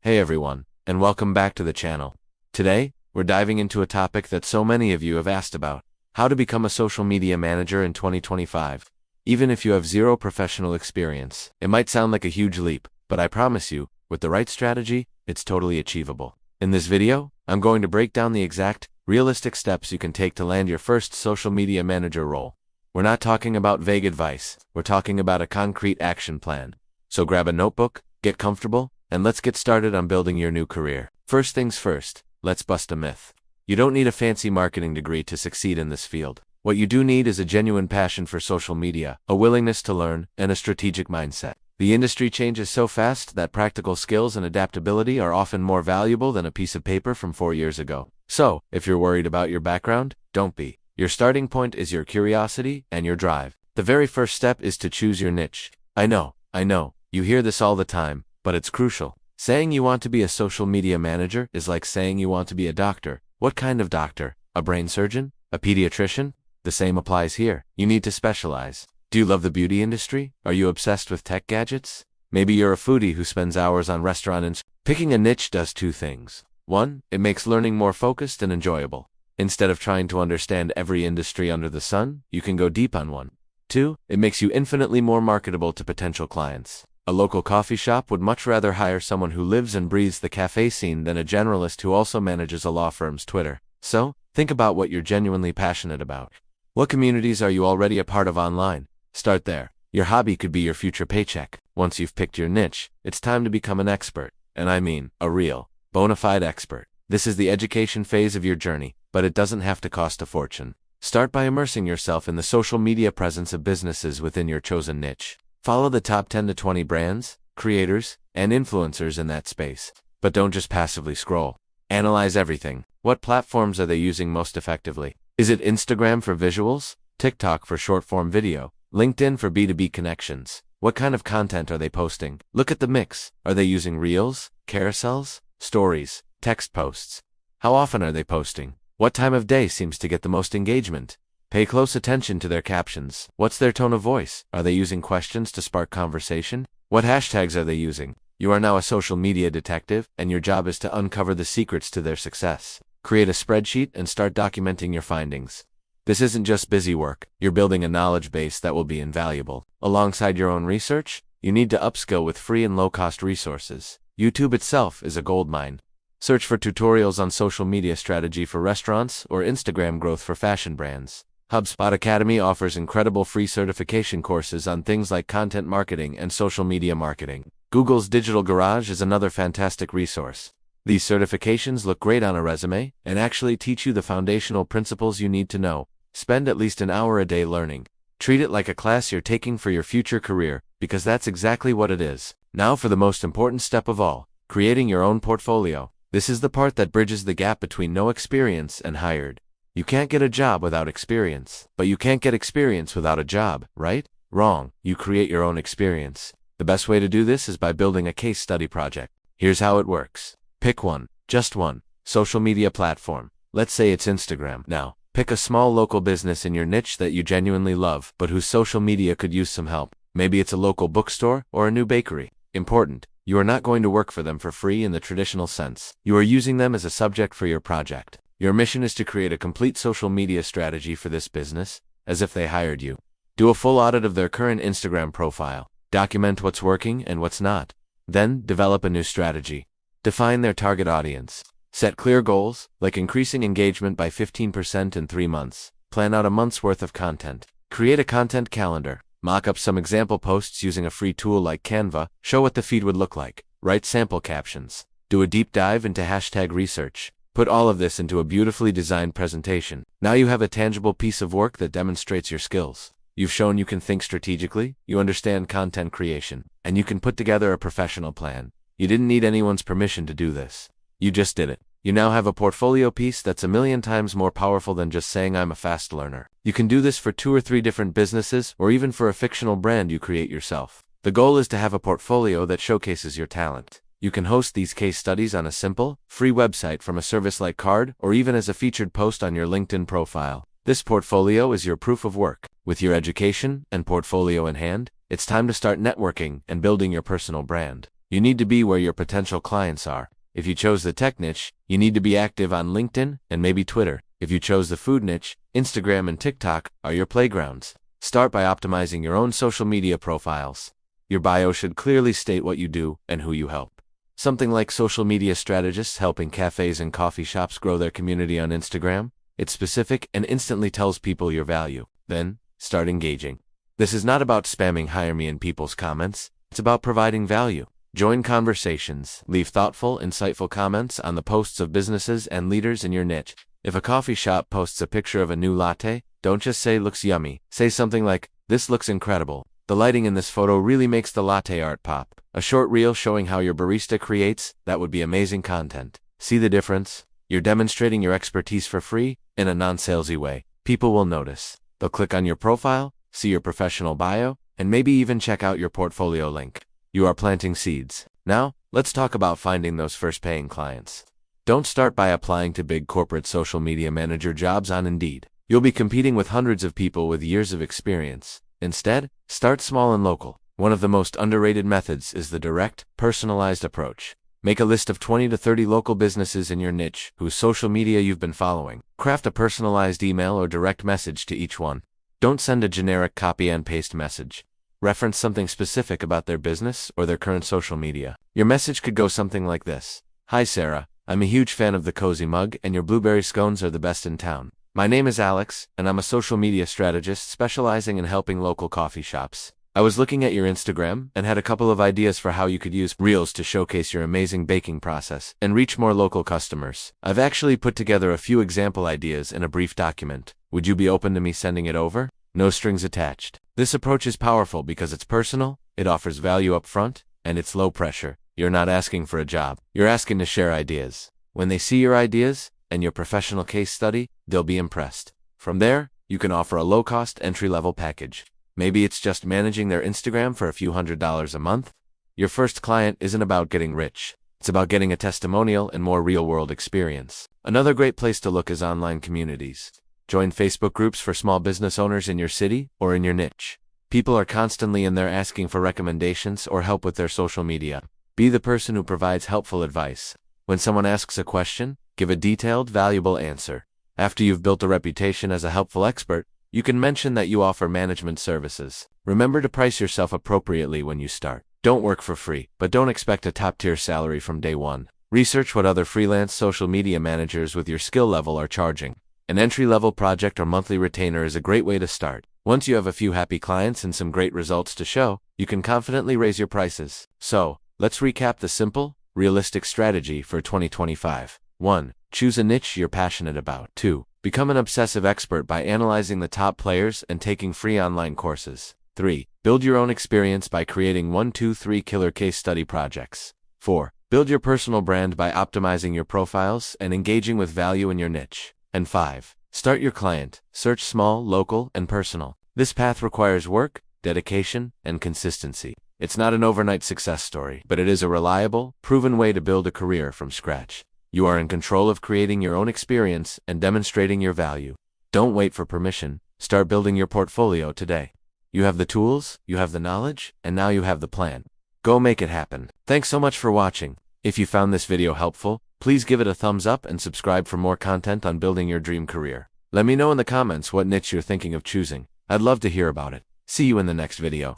Hey everyone, and welcome back to the channel. Today, we're diving into a topic that so many of you have asked about: how to become a social media manager in 2025. Even if you have zero professional experience, it might sound like a huge leap, but I promise you, with the right strategy, it's totally achievable. In this video, I'm going to break down the exact, realistic steps you can take to land your first social media manager role. We're not talking about vague advice, we're talking about a concrete action plan. So grab a notebook, get comfortable, and let's get started on building your new career. First things first, let's bust a myth. You don't need a fancy marketing degree to succeed in this field. What you do need is a genuine passion for social media, a willingness to learn, and a strategic mindset. The industry changes so fast that practical skills and adaptability are often more valuable than a piece of paper from 4 years ago. So, if you're worried about your background, don't be. Your starting point is your curiosity and your drive. The very first step is to choose your niche. I know, you hear this all the time, but it's crucial. Saying you want to be a social media manager is like saying you want to be a doctor. What kind of doctor? A brain surgeon? A pediatrician? The same applies here. You need to specialize. Do you love the beauty industry? Are you obsessed with tech gadgets? Maybe you're a foodie who spends hours on restaurants. Picking a niche does two things. 1, it makes learning more focused and enjoyable. Instead of trying to understand every industry under the sun, you can go deep on one. 2, it makes you infinitely more marketable to potential clients. A local coffee shop would much rather hire someone who lives and breathes the cafe scene than a generalist who also manages a law firm's Twitter. So, think about what you're genuinely passionate about. What communities are you already a part of online? Start there. Your hobby could be your future paycheck. Once you've picked your niche, it's time to become an expert. And I mean, a real, bona fide expert. This is the education phase of your journey, but it doesn't have to cost a fortune. Start by immersing yourself in the social media presence of businesses within your chosen niche. Follow the top 10 to 20 brands, creators, and influencers in that space. But don't just passively scroll. Analyze everything. What platforms are they using most effectively? Is it Instagram for visuals, TikTok for short-form video, LinkedIn for B2B connections? What kind of content are they posting? Look at the mix. Are they using reels, carousels, stories, text posts? How often are they posting? What time of day seems to get the most engagement? Pay close attention to their captions. What's their tone of voice? Are they using questions to spark conversation? What hashtags are they using? You are now a social media detective, and your job is to uncover the secrets to their success. Create a spreadsheet and start documenting your findings. This isn't just busy work. You're building a knowledge base that will be invaluable. Alongside your own research, you need to upskill with free and low-cost resources. YouTube itself is a goldmine. Search for tutorials on social media strategy for restaurants or Instagram growth for fashion brands. HubSpot Academy offers incredible free certification courses on things like content marketing and social media marketing. Google's Digital Garage is another fantastic resource. These certifications look great on a resume and actually teach you the foundational principles you need to know. Spend at least an hour a day learning. Treat it like a class you're taking for your future career, because that's exactly what it is. Now for the most important step of all, creating your own portfolio. This is the part that bridges the gap between no experience and hired. You can't get a job without experience, but you can't get experience without a job, right? Wrong. You create your own experience. The best way to do this is by building a case study project. Here's how it works. Pick one, just one, social media platform. Let's say it's Instagram. Now, pick a small local business in your niche that you genuinely love, but whose social media could use some help. Maybe it's a local bookstore or a new bakery. Important. You are not going to work for them for free in the traditional sense. You are using them as a subject for your project. Your mission is to create a complete social media strategy for this business, as if they hired you. Do a full audit of their current Instagram profile. Document what's working and what's not. Then, develop a new strategy. Define their target audience. Set clear goals, like increasing engagement by 15% in 3 months. Plan out a month's worth of content. Create a content calendar. Mock up some example posts using a free tool like Canva. Show what the feed would look like. Write sample captions. Do a deep dive into hashtag research. Put all of this into a beautifully designed presentation. Now you have a tangible piece of work that demonstrates your skills. You've shown you can think strategically, you understand content creation, and you can put together a professional plan. You didn't need anyone's permission to do this. You just did it. You now have a portfolio piece that's 1,000,000 times more powerful than just saying I'm a fast learner. You can do this for 2 or 3 different businesses, or even for a fictional brand you create yourself. The goal is to have a portfolio that showcases your talent. You can host these case studies on a simple, free website from a service like Card, or even as a featured post on your LinkedIn profile. This portfolio is your proof of work. With your education and portfolio in hand, it's time to start networking and building your personal brand. You need to be where your potential clients are. If you chose the tech niche, you need to be active on LinkedIn and maybe Twitter. If you chose the food niche, Instagram and TikTok are your playgrounds. Start by optimizing your own social media profiles. Your bio should clearly state what you do and who you help. Something like social media strategists helping cafes and coffee shops grow their community on Instagram. It's specific and instantly tells people your value. Then, start engaging. This is not about spamming "hire me" in people's comments. It's about providing value. Join conversations. Leave thoughtful, insightful comments on the posts of businesses and leaders in your niche. If a coffee shop posts a picture of a new latte, don't just say "looks yummy." Say something like, "This looks incredible. The lighting in this photo really makes the latte art pop." A short reel showing how your barista creates, that would be amazing content. See the difference? You're demonstrating your expertise for free, in a non-salesy way. People will notice. They'll click on your profile, see your professional bio, and maybe even check out your portfolio link. You are planting seeds. Now, let's talk about finding those first paying clients. Don't start by applying to big corporate social media manager jobs on Indeed. You'll be competing with hundreds of people with years of experience. Instead, start small and local. One of the most underrated methods is the direct, personalized approach. Make a list of 20 to 30 local businesses in your niche whose social media you've been following. Craft a personalized email or direct message to each one. Don't send a generic copy and paste message. Reference something specific about their business or their current social media. Your message could go something like this. "Hi Sarah, I'm a huge fan of the cozy mug and your blueberry scones are the best in town. My name is Alex, and I'm a social media strategist specializing in helping local coffee shops. I was looking at your Instagram and had a couple of ideas for how you could use Reels to showcase your amazing baking process and reach more local customers. I've actually put together a few example ideas in a brief document. Would you be open to me sending it over? No strings attached." This approach is powerful because it's personal, it offers value up front, and it's low pressure. You're not asking for a job. You're asking to share ideas. When they see your ideas and your professional case study, they'll be impressed. From there, you can offer a low-cost entry-level package. Maybe it's just managing their Instagram for a few $100s a month. Your first client isn't about getting rich. It's about getting a testimonial and more real-world experience. Another great place to look is online communities. Join Facebook groups for small business owners in your city or in your niche. People are constantly in there asking for recommendations or help with their social media. Be the person who provides helpful advice. When someone asks a question, give a detailed, valuable answer. After you've built a reputation as a helpful expert, you can mention that you offer management services. Remember to price yourself appropriately when you start. Don't work for free, but don't expect a top-tier salary from day one. Research what other freelance social media managers with your skill level are charging. An entry-level project or monthly retainer is a great way to start. Once you have a few happy clients and some great results to show, you can confidently raise your prices. So, let's recap the simple, realistic strategy for 2025. 1. Choose a niche you're passionate about. 2. Become an obsessive expert by analyzing the top players and taking free online courses. 3. Build your own experience by creating 1, 2, 3 killer case study projects. 4. Build your personal brand by optimizing your profiles and engaging with value in your niche. And 5. Start your client. Search small, local, and personal. This path requires work, dedication, and consistency. It's not an overnight success story, but it is a reliable, proven way to build a career from scratch. You are in control of creating your own experience and demonstrating your value. Don't wait for permission. Start building your portfolio today. You have the tools, you have the knowledge, and now you have the plan. Go make it happen. Thanks so much for watching. If you found this video helpful, please give it a thumbs up and subscribe for more content on building your dream career. Let me know in the comments what niche you're thinking of choosing. I'd love to hear about it. See you in the next video.